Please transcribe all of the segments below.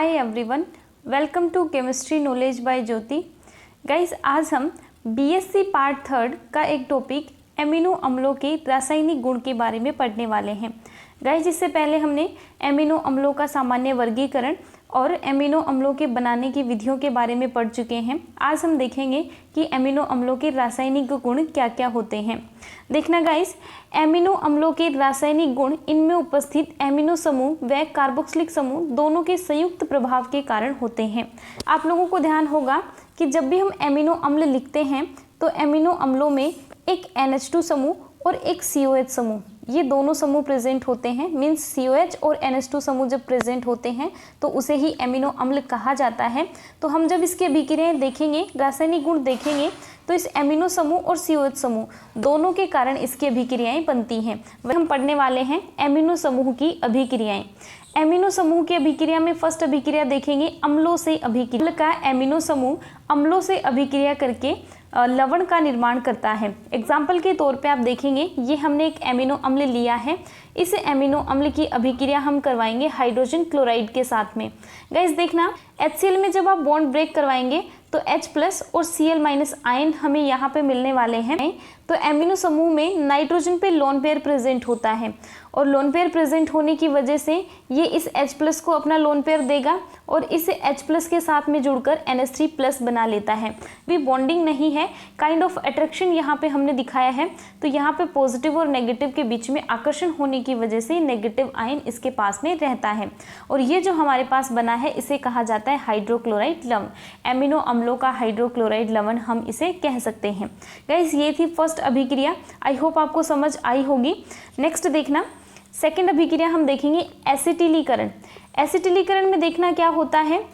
Hi everyone, welcome to chemistry knowledge by Jyoti. Guys, आज हम BSc part 3 का एक टॉपिक एमिनो अम्लों के रासायनिक गुण के बारे में पढ़ने वाले हैं। गाइस, इससे पहले हमने एमिनो अम्लों का सामान्य वर्गीकरण और एमिनो अम्लों के बनाने की विधियों के बारे में पढ़ चुके हैं। आज हम देखेंगे कि एमिनो अम्लों के रासायनिक गुण क्या क्या होते हैं। देखना गाइस, एमिनो अम्लों के रासायनिक गुण इनमें उपस्थित एमिनो समूह व कार्बोक्सिलिक समूह दोनों के संयुक्त प्रभाव के कारण होते हैं। आप लोगों को ध्यान होगा कि जब भी हम एमिनो अम्ल लिखते हैं तो एमिनो अम्लों में एक NH2 समूह और एक COH समूह, ये दोनों समूह प्रेजेंट होते हैं। मीन्स COH और NH2 समूह जब प्रेजेंट होते हैं तो उसे ही एमिनो अम्ल कहा जाता है। तो हम जब इसकी अभिक्रियाएं देखेंगे, रासायनिक गुण देखेंगे, तो इस एमिनो समूह और COH समूह दोनों के कारण इसकी अभिक्रियाएं बनती हैं। वह हम पढ़ने वाले हैं एमिनो समूह की अभिक्रियाएं। एमिनो समूह की अभिक्रिया में फर्स्ट अभिक्रिया देखेंगे अम्लों से अभिक्रिया का। एमिनो समूह अम्लों से अभिक्रिया करके लवण का निर्माण करता है। एग्जाम्पल के तौर पे आप देखेंगे, ये हमने एक एमिनो अम्ल लिया है। इस एमिनो अम्ल की अभिक्रिया हम करवाएंगे हाइड्रोजन क्लोराइड के साथ में। गाइस देखना, HCl में जब आप बॉन्ड ब्रेक करवाएंगे तो H+ और Cl- आयन हमें यहाँ पे मिलने वाले हैं। तो एमिनो समूह में नाइट्रोजन पे लोन पेयर प्रेजेंट होता है और लोन पेयर प्रेजेंट होने की वजह से ये इस H+ को अपना लोन पेयर देगा और इस H+ के साथ में जुड़कर NH3+ बना लेता है। भी बॉन्डिंग नहीं है, काइंड ऑफ अट्रैक्शन यहाँ पे हमने दिखाया है। तो यहाँ पे पॉजिटिव और नेगेटिव के बीच में आकर्षण होने की वजह से नेगेटिव आयन इसके पास में रहता है और ये जो हमारे पास बना है इसे कहा जाता है हाइड्रोक्लोराइड लवण। एमिनो अम्लों का हाइड्रोक्लोराइड लवण हम इसे कह सकते हैं। गाइस, ये थी फर्स्ट अभिक्रिया। आई होप आपको समझ आई होगी। नेक्स्ट देखना, सेकंड अभिक्रिया हम देखेंगे एसिटिलीकरण। एसिटिलीकरण में देखना क्या होता है।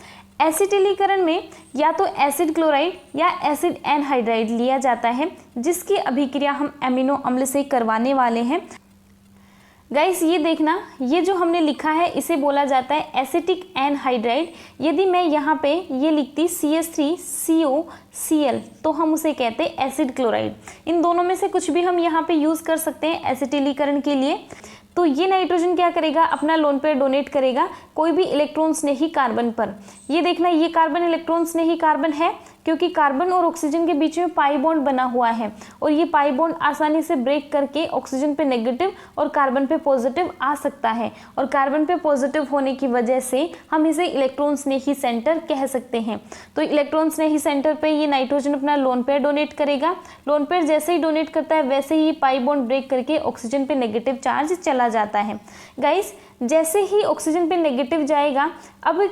एसिटिलीकरण में या तो एसिड क्लोराइड या एसिड एनहाइड्राइड लिया जाता है, जिसकी अभिक्रिया हम एमिनो अम्ल से करवाने वाले हैं। गाइस, ये देखना, ये जो हमने लिखा है इसे बोला जाता है एसिटिक एनहाइड्राइड। यदि मैं यहाँ पे ये लिखती CH3COCl तो हम उसे कहते हैं एसिड क्लोराइड। इन दोनों में से कुछ भी हम यहाँ पे यूज़ कर सकते हैं एसिटिलीकरण के लिए। तो ये नाइट्रोजन क्या करेगा, अपना लोन पेयर डोनेट करेगा कोई भी इलेक्ट्रॉन्स नहीं कार्बन पर। ये देखना, ये कार्बन इलेक्ट्रॉन्स नहीं कार्बन है क्योंकि कार्बन और ऑक्सीजन के बीच में पाई बॉन्ड बना हुआ है और ये पाई बॉन्ड आसानी से ब्रेक करके ऑक्सीजन पे नेगेटिव और कार्बन पे पॉजिटिव आ सकता है और कार्बन पे पॉजिटिव होने की वजह से हम इसे इलेक्ट्रॉन स्नेही सेंटर कह सकते हैं। तो इलेक्ट्रॉन स्नेही सेंटर पे ये नाइट्रोजन अपना लोन पेयर डोनेट करेगा। लोन पेयर जैसे ही डोनेट करता है वैसे ही पाई बॉन्ड ब्रेक करके ऑक्सीजन पे नेगेटिव चार्ज चला जाता है। गाइस, जैसे ही ऑक्सीजन पे नेगेटिव जाएगा, अब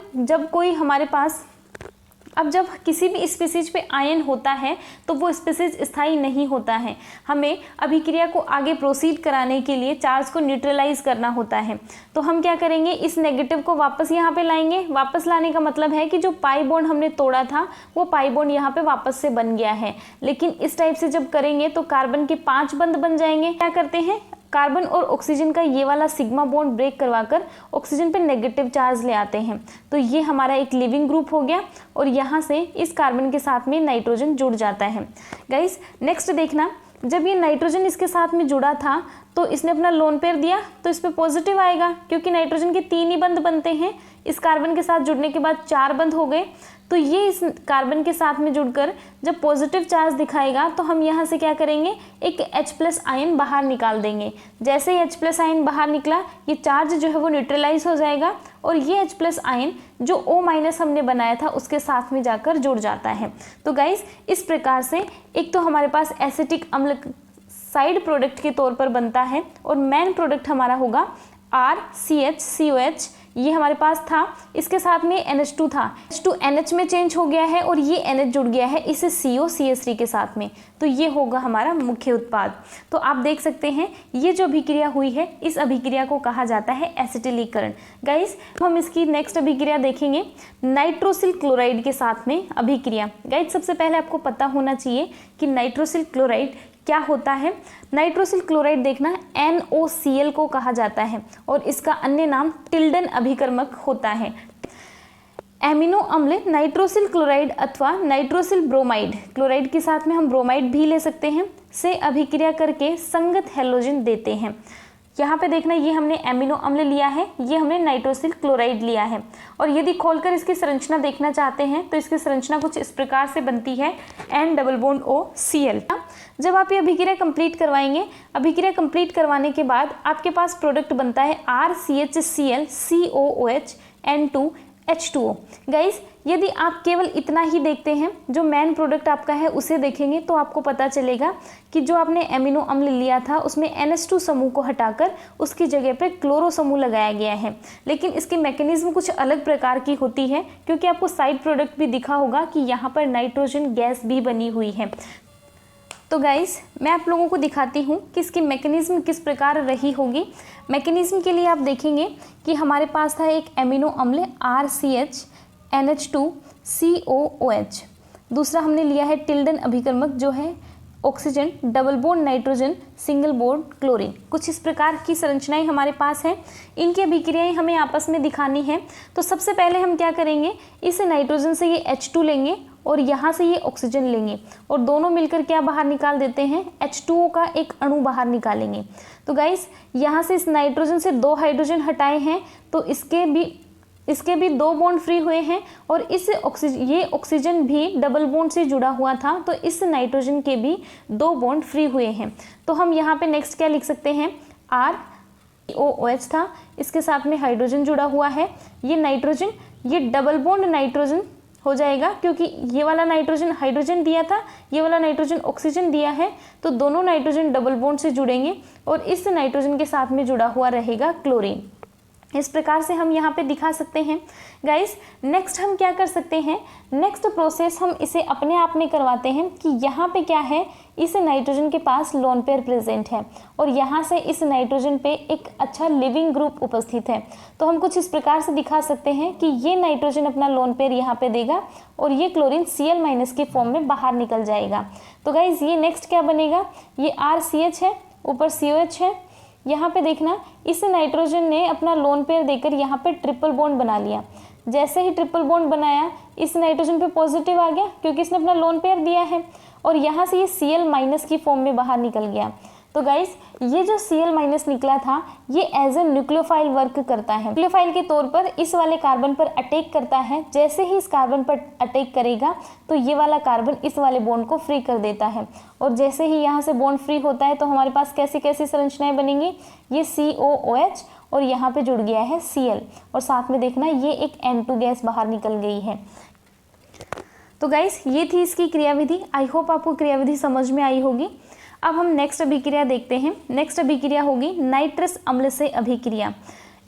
जब किसी भी स्पीसीज पे आयन होता है तो वो स्पीसीज स्थायी नहीं होता है। हमें अभिक्रिया को आगे प्रोसीड कराने के लिए चार्ज को न्यूट्रलाइज करना होता है। तो हम क्या करेंगे, इस नेगेटिव को वापस यहाँ पे लाएंगे। वापस लाने का मतलब है कि जो पाई बॉन्ड हमने तोड़ा था वो पाई बॉन्ड यहाँ पे वापस से बन गया है। लेकिन इस टाइप से जब करेंगे तो कार्बन के 5 बंध बन जाएंगे। क्या करते हैं, कार्बन और ऑक्सीजन का ये वाला सिग्मा बॉन्ड ब्रेक करवाकर ऑक्सीजन पे नेगेटिव चार्ज ले आते हैं। तो ये हमारा एक लिविंग ग्रुप हो गया और यहाँ से इस कार्बन के साथ में नाइट्रोजन जुड़ जाता है। गाइस, नेक्स्ट देखना, जब ये नाइट्रोजन इसके साथ में जुड़ा था तो इसने अपना लोन पेयर दिया तो इस पे पॉजिटिव आएगा क्योंकि नाइट्रोजन के 3 ही बंध बनते हैं। इस कार्बन के साथ जुड़ने के बाद 4 बंध हो गए। तो ये इस कार्बन के साथ में जुड़कर जब पॉजिटिव चार्ज दिखाएगा तो हम यहाँ से क्या करेंगे, एक H+ आयन बाहर निकाल देंगे। जैसे ही H+ आयन बाहर निकला, ये चार्ज जो है वो न्यूट्रलाइज हो जाएगा और ये H+ आयन जो O- हमने बनाया था उसके साथ में जाकर जुड़ जाता है। तो गाइस, इस प्रकार से एक तो हमारे पास एसिटिक अम्ल साइड प्रोडक्ट के तौर पर बनता है और मेन प्रोडक्ट हमारा होगा RCH ये हमारे पास था। इसके साथ में NH2 था, H2 NH में चेंज हो गया है और ये NH जुड़ गया है इस COCH3 के साथ में। तो ये होगा हमारा मुख्य उत्पाद। तो आप देख सकते हैं ये जो अभिक्रिया हुई है इस अभिक्रिया को कहा जाता है एसिटिलीकरण। गाइस, हम इसकी नेक्स्ट अभिक्रिया देखेंगे नाइट्रोसिल क्लोराइड के साथ में अभिक्रिया। गाइस, सबसे पहले आपको पता होना चाहिए कि नाइट्रोसिल क्लोराइड क्या होता है। नाइट्रोसिल क्लोराइड देखना NOCl को कहा जाता है और इसका अन्य नाम टिल्डन अभिकर्मक होता है। एमिनो अम्ल नाइट्रोसिल क्लोराइड अथवा नाइट्रोसिल ब्रोमाइड, क्लोराइड के साथ में हम ब्रोमाइड भी ले सकते हैं, से अभिक्रिया करके संगत हैलोजन देते हैं। यहाँ पे देखना, ये हमने एमिनो अम्ल लिया है, ये हमने नाइट्रोसिल क्लोराइड लिया है। और यदि खोलकर इसकी संरचना देखना चाहते हैं तो इसकी संरचना कुछ इस प्रकार से बनती है, N+OCl। जब आप ये अभिक्रिया कंप्लीट करवाएंगे, अभिक्रिया कंप्लीट करवाने के बाद आपके पास प्रोडक्ट बनता है RCHCl COOH N2H2O। गाइस, यदि आप केवल इतना ही देखते हैं, जो मेन प्रोडक्ट आपका है उसे देखेंगे, तो आपको पता चलेगा कि जो आपने एमिनो अम्ल लिया था उसमें NH2 समूह को हटाकर उसकी जगह पे क्लोरो समूह लगाया गया है। लेकिन इसकी मैकेनिज्म कुछ अलग प्रकार की होती है, क्योंकि आपको साइड प्रोडक्ट भी दिखा होगा कि यहाँ पर नाइट्रोजन गैस भी बनी हुई है। तो गाइस, मैं आप लोगों को दिखाती हूँ कि इसकी मैकेनिज्म किस प्रकार रही होगी। मैकेनिज्म के लिए आप देखेंगे कि हमारे पास था एक एमिनो अम्ल RCH NH2COOH। दूसरा हमने लिया है टिल्डन अभिकर्मक जो है oxygen double bond nitrogen single bond chlorine. कुछ इस प्रकार की संरचनाएं हमारे पास हैं। इनकी अभिक्रियाएं हमें आपस में दिखानी है। तो सबसे पहले हम क्या करेंगे, इस नाइट्रोजन से ये H2 लेंगे और यहाँ से ये ऑक्सीजन लेंगे और दोनों मिलकर क्या बाहर निकाल देते हैं, H2O का एक अणु बाहर निकालेंगे। तो गाइस, यहाँ से इस नाइट्रोजन से 2 हाइड्रोजन हटाए हैं तो इसके भी 2 बॉन्ड फ्री हुए हैं और ये ऑक्सीजन भी डबल बॉन्ड से जुड़ा हुआ था, तो इस नाइट्रोजन के भी 2 बॉन्ड फ्री हुए हैं। तो हम यहाँ पे नेक्स्ट क्या लिख सकते हैं, ROOH था, इसके साथ में हाइड्रोजन जुड़ा हुआ है, ये नाइट्रोजन, ये डबल बॉन्ड नाइट्रोजन हो जाएगा, क्योंकि ये वाला नाइट्रोजन हाइड्रोजन दिया था, ये वाला नाइट्रोजन ऑक्सीजन दिया है, तो दोनों नाइट्रोजन डबल बॉन्ड से जुड़ेंगे और इस नाइट्रोजन के साथ में जुड़ा हुआ रहेगा क्लोरीन। इस प्रकार से हम यहाँ पे दिखा सकते हैं। गाइस, नेक्स्ट हम क्या कर सकते हैं, नेक्स्ट प्रोसेस हम इसे अपने आप में करवाते हैं कि यहाँ पे क्या है, इस नाइट्रोजन के पास लोन पेयर प्रेजेंट है और यहाँ से इस नाइट्रोजन पे एक अच्छा लिविंग ग्रुप उपस्थित है। तो हम कुछ इस प्रकार से दिखा सकते हैं कि ये नाइट्रोजन अपना लोन पेयर यहाँ पे देगा और ये क्लोरीन Cl- के फॉर्म में बाहर निकल जाएगा। तो गाइज, ये नेक्स्ट क्या बनेगा, ये RCH है, ऊपर COH है। यहाँ पे देखना, इस नाइट्रोजन ने अपना लोन पेयर देकर यहाँ पे ट्रिपल बॉन्ड बना लिया। जैसे ही ट्रिपल बॉन्ड बनाया, इस नाइट्रोजन पे पॉजिटिव आ गया क्योंकि इसने अपना लोन पेयर दिया है और यहाँ से ये Cl- की फॉर्म में बाहर निकल गया। तो गाइस, ये जो Cl- निकला था, ये एज ए न्यूक्लियोफाइल वर्क करता है। न्यूक्लियोफाइल के तौर पर इस वाले कार्बन पर अटैक करता है। जैसे ही इस कार्बन पर अटैक करेगा तो ये वाला कार्बन इस वाले बॉन्ड को फ्री कर देता है और जैसे ही यहाँ से बॉन्ड फ्री होता है तो हमारे पास कैसी कैसी संरचनाएं बनेंगी, ये COOH और यहाँ पे जुड़ गया है Cl और साथ में देखना ये एक N2 गैस बाहर निकल गई है। तो गाइस, ये थी इसकी क्रियाविधि। आई होप आपको क्रियाविधि समझ में आई होगी। अब हम नेक्स्ट अभिक्रिया देखते हैं। नेक्स्ट अभिक्रिया होगी नाइट्रस अम्ल से अभिक्रिया।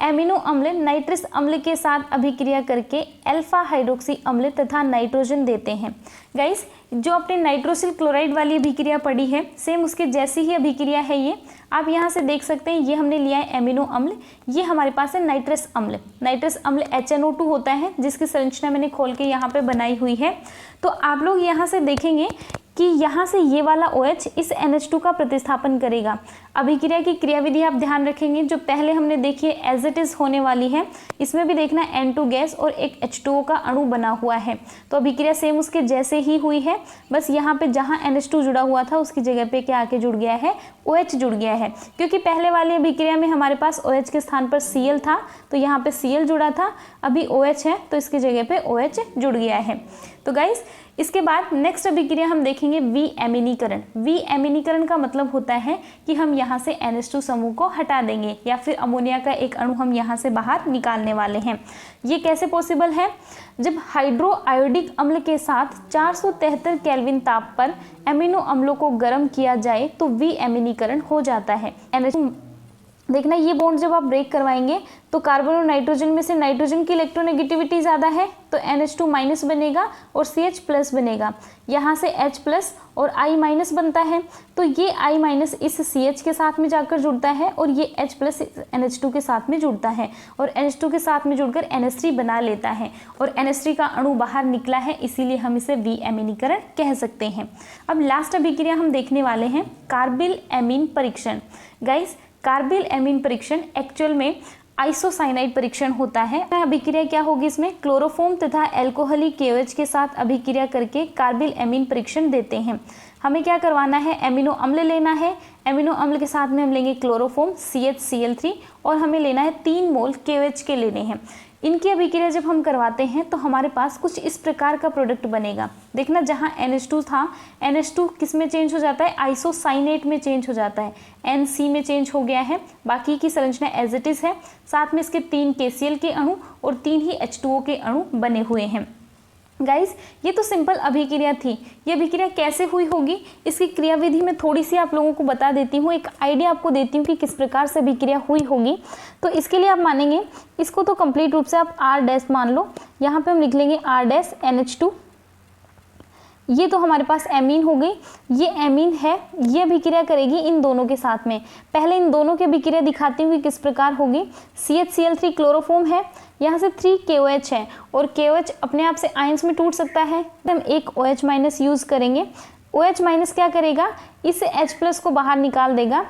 एमिनो अम्ल नाइट्रस अम्ल के साथ अभिक्रिया करके अल्फा हाइड्रोक्सी अम्ल तथा नाइट्रोजन देते हैं। गाइस, जो आपने नाइट्रोसिल क्लोराइड वाली अभिक्रिया पढ़ी है, सेम उसके जैसी ही अभिक्रिया है ये। आप यहाँ से देख सकते हैं, ये हमने लिया है एमिनो अम्ल, ये हमारे पास है नाइट्रस अम्ल। नाइट्रस अम्ल HNO2 होता है, जिसकी संरचना मैंने खोल के यहाँ पे बनाई हुई है। तो आप लोग यहाँ से देखेंगे कि यहाँ से ये वाला OH इस NH2 का प्रतिस्थापन करेगा। अभिक्रिया की क्रियाविधि आप ध्यान रखेंगे, जो पहले हमने देखी है एज इट इज होने वाली है, इसमें भी देखना N2 गैस और एक H2O का अणु बना हुआ है। तो अभिक्रिया सेम उसके जैसे ही हुई है, बस यहाँ पे जहाँ NH2 जुड़ा हुआ था उसकी जगह पे क्या आके जुड़ गया है, OH जुड़ गया है। क्योंकि पहले वाली अभिक्रिया में हमारे पास OH के स्थान पर Cl था, तो यहाँ पे Cl जुड़ा था, अभी OH है तो इसकी जगह पे OH जुड़ गया है। तो गाइस, इसके बाद नेक्स्ट अभिक्रिया हम देखेंगे विएमिनीकरण। विएमिनीकरण का मतलब होता है कि हम यहाँ से NH2 समूह को हटा देंगे या फिर अमोनिया का एक अणु हम यहाँ से बाहर निकालने वाले हैं। ये कैसे पॉसिबल है, जब हाइड्रो आयोडिक अम्ल के साथ 473 केल्विन ताप पर एमिनो अम्लों को गर्म किया जाए तो विएमिनीकरण हो जाता है। देखना, ये बॉन्ड जब आप ब्रेक करवाएंगे तो कार्बन और नाइट्रोजन में से नाइट्रोजन की इलेक्ट्रोनेगेटिविटी ज़्यादा है तो NH2- बनेगा और CH+ बनेगा। यहाँ से H+ और I- बनता है, तो ये I- इस CH के साथ में जाकर जुड़ता है और ये H+ NH2 के साथ में जुड़ता है और NH2 के साथ में जुड़कर NH3 बना लेता है और NH3 का अणु बाहर निकला है, इसीलिए हम इसे विएमिनीकरण कह सकते हैं। अब लास्ट अभिक्रिया हम देखने वाले हैं कार्बिल एमीन परीक्षण। गाइस, कार्बिल एमीन परीक्षण एक्चुअल में आइसोसाइनाइड परीक्षण होता है। अभिक्रिया क्या होगी इसमें, क्लोरोफॉर्म तथा अल्कोहलिक KOH के साथ अभिक्रिया करके कार्बिल एमीन परीक्षण देते हैं। हमें क्या करवाना है, एमिनो अम्ल लेना है। एमिनो अम्ल के साथ में हम लेंगे क्लोरोफॉर्म CHCl3 और हमें लेना है 3 मोल KOH के लेने हैं। इनकी अभिक्रिया जब हम करवाते हैं तो हमारे पास कुछ इस प्रकार का प्रोडक्ट बनेगा। देखना, जहाँ NH2 था, NH2 किस में चेंज हो जाता है, आइसोसाइनेट में चेंज हो जाता है, NC में चेंज हो गया है। बाकी की संरचना एज इट इज है। साथ में इसके 3 KCl के अणु और 3 ही H2O के अणु बने हुए हैं। गाइस, ये तो सिंपल अभिक्रिया थी। ये अभिक्रिया कैसे हुई होगी, इसकी क्रियाविधि में थोड़ी सी आप लोगों को बता देती हूँ, एक आइडिया आपको देती हूँ कि किस प्रकार से अभिक्रिया हुई होगी। तो इसके लिए आप मानेंगे, इसको तो कंप्लीट रूप से आप R' मान लो। यहाँ पे हम लिख लेंगे R' NH2। ये तो हमारे पास एमीन हो गई, ये एमीन है, ये अभिक्रिया करेगी इन दोनों के साथ में। पहले इन दोनों की अभिक्रिया दिखाती हूँ कि किस प्रकार होगी। CHCl3 क्लोरोफॉर्म है, यहाँ से 3 KOH है और KOH अपने आप से आयंस में टूट सकता है। हम एक OH- यूज़ करेंगे। OH- क्या करेगा, इस H+ को बाहर निकाल देगा,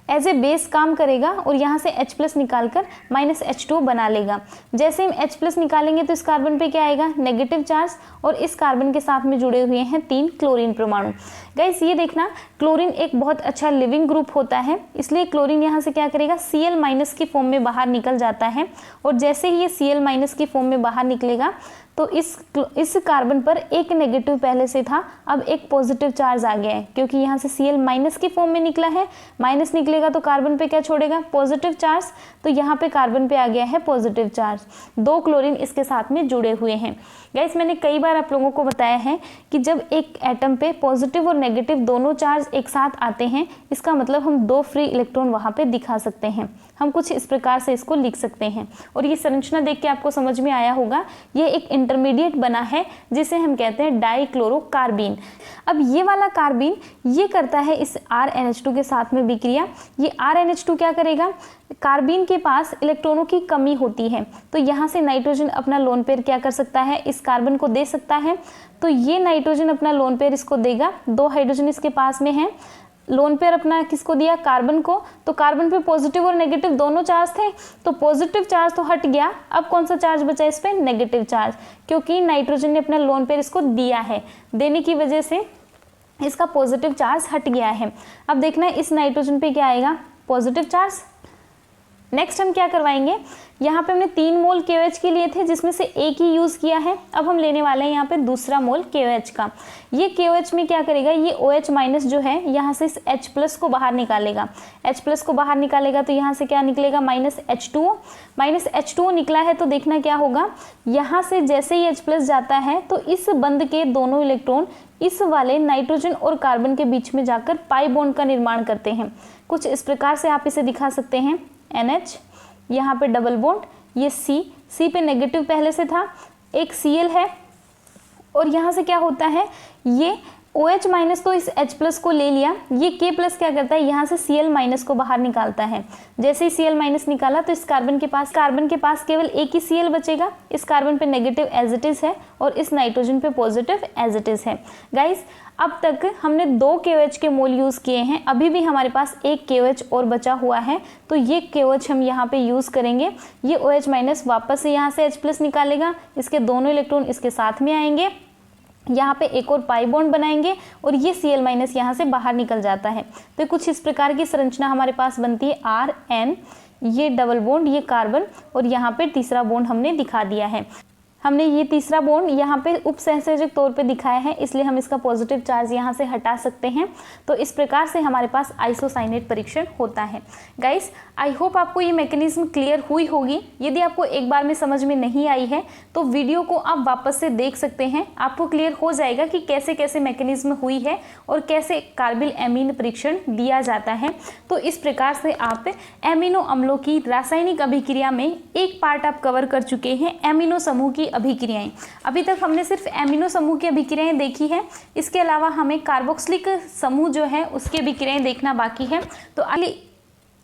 एज ए बेस काम करेगा और यहाँ से H+ निकालकर -H2O बना लेगा। जैसे हम H+ निकालेंगे तो इस कार्बन पे क्या आएगा, नेगेटिव चार्ज, और इस कार्बन के साथ में जुड़े हुए हैं 3 क्लोरीन परमाणु। गाइस, ये देखना, क्लोरीन एक बहुत अच्छा लिविंग ग्रुप होता है, इसलिए क्लोरीन यहाँ से क्या करेगा, Cl- की फॉर्म में बाहर निकल जाता है। और जैसे ही ये Cl- की फॉर्म में बाहर निकलेगा तो इस कार्बन पर एक नेगेटिव पहले से था, अब एक पॉजिटिव चार्ज आ गया है, क्योंकि यहाँ से Cl- की फॉर्म में निकला है। माइनस निकलेगा तो कार्बन पे क्या छोड़ेगा, पॉजिटिव चार्ज। तो यहाँ पे कार्बन पे आ गया है पॉजिटिव चार्ज। 2 क्लोरीन इसके साथ में जुड़े हुए हैं। गाइस, मैंने कई बार आप लोगों को बताया है कि जब एक एटम पे पॉजिटिव और नेगेटिव दोनों चार्ज एक साथ आते हैं, इसका मतलब हम 2 फ्री इलेक्ट्रॉन वहाँ पे दिखा सकते हैं। हम कुछ इस प्रकार से इसको लिख सकते हैं। और ये संरचना देख के आपको समझ में आया होगा, ये एक इंटरमीडिएट बना है जिसे हम कहते हैं डाइक्लोरोकार्बीन। अब ये वाला कार्बीन ये करता है इस RNH2 के साथ में विक्रिया। ये RNH2 क्या करेगा, कार्बीन के पास इलेक्ट्रॉनों की कमी होती है, तो यहाँ से नाइट्रोजन अपना लोन पेयर क्या कर सकता है, इस कार्बन को दे सकता है। तो ये नाइट्रोजन अपना लोन पेयर इसको देगा। 2 हाइड्रोजन इसके पास में है, लोन पेयर अपना किसको दिया, कार्बन को। तो कार्बन पे पॉजिटिव और नेगेटिव दोनों चार्ज थे, तो पॉजिटिव चार्ज तो हट गया। अब कौन सा चार्ज बचा इस पे, नेगेटिव चार्ज, क्योंकि नाइट्रोजन ने अपना लोन पेयर इसको दिया है। देने की वजह से इसका पॉजिटिव चार्ज हट गया है। अब देखना है इस नाइट्रोजन पे क्या आएगा, पॉजिटिव चार्ज। नेक्स्ट हम क्या करवाएंगे, यहाँ पे हमने 3 मोल KOH के लिए थे, जिसमें से एक ही यूज़ किया है। अब हम लेने वाले हैं यहाँ पे दूसरा मोल KOH का। ये KOH में क्या करेगा, ये OH- जो है यहाँ से इस H+ को बाहर निकालेगा। H+ को बाहर निकालेगा तो यहाँ से क्या निकलेगा, -H2O। -H2O निकला है तो देखना क्या होगा, यहाँ से जैसे ही H+ जाता है तो इस बंध के दोनों इलेक्ट्रॉन इस वाले नाइट्रोजन और कार्बन के बीच में जाकर पाई बॉन्ड का निर्माण करते हैं। कुछ इस प्रकार से आप इसे दिखा सकते हैं, NH, यहाँ पे डबल बॉन्ड, ये C पे नेगेटिव पहले से था, एक Cl है, और यहाँ से क्या होता है, ये OH- तो इस H+ को ले लिया, ये K+ क्या करता है, यहाँ से Cl- को बाहर निकालता है। जैसे ही Cl- निकाला तो इस कार्बन के पास केवल एक ही Cl बचेगा। इस कार्बन पे नेगेटिव एज इट इज है और इस नाइट्रोजन पे पॉजिटिव एज इट इज है। गाइस, अब तक हमने 2 KOH के मोल यूज़ किए हैं, अभी भी हमारे पास एक KOH और बचा हुआ है, तो ये KOH हम यहाँ पे यूज़ करेंगे। ये OH- वापस से यहाँ से H+ निकालेगा, इसके दोनों इलेक्ट्रॉन इसके साथ में आएंगे, यहाँ पे एक और पाई बॉन्ड बनाएंगे और ये Cl- यहाँ से बाहर निकल जाता है। तो कुछ इस प्रकार की संरचना हमारे पास बनती है, RN, ये डबल बॉन्ड, ये कार्बन, और यहाँ पे तीसरा बॉन्ड हमने दिखा दिया है। हमने ये तीसरा बॉन्ड यहाँ पे उपसहसंयोजक तौर पे दिखाया है, इसलिए हम इसका पॉजिटिव चार्ज यहाँ से हटा सकते हैं। तो इस प्रकार से हमारे पास आइसोसाइनेट परीक्षण होता है। गाइस, आई होप आपको ये मैकेनिज्म क्लियर हुई होगी। यदि आपको एक बार में समझ में नहीं आई है तो वीडियो को आप वापस से देख सकते हैं, आपको क्लियर हो जाएगा कि कैसे कैसे मैकेनिज्म हुई है और कैसे कार्बिल एमीन परीक्षण दिया जाता है। तो इस प्रकार से आप एमिनो अम्लों की रासायनिक अभिक्रिया में एक पार्ट आप कवर कर चुके हैं, एमिनो समूह की अभिक्रियाएं। अभी तक हमने सिर्फ एमिनो समूह की अभिक्रियाएं देखी है, इसके अलावा हमें कार्बोक्सिलिक समूह जो है उसकी अभिक्रियाएं देखना बाकी है। तो अगले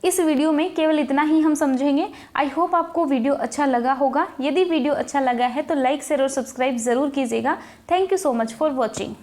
इस वीडियो में केवल इतना ही हम समझेंगे। आई होप आपको वीडियो अच्छा लगा होगा। यदि वीडियो अच्छा लगा है तो लाइक शेयर और सब्सक्राइब जरूर कीजिएगा। Thank you so much for watching.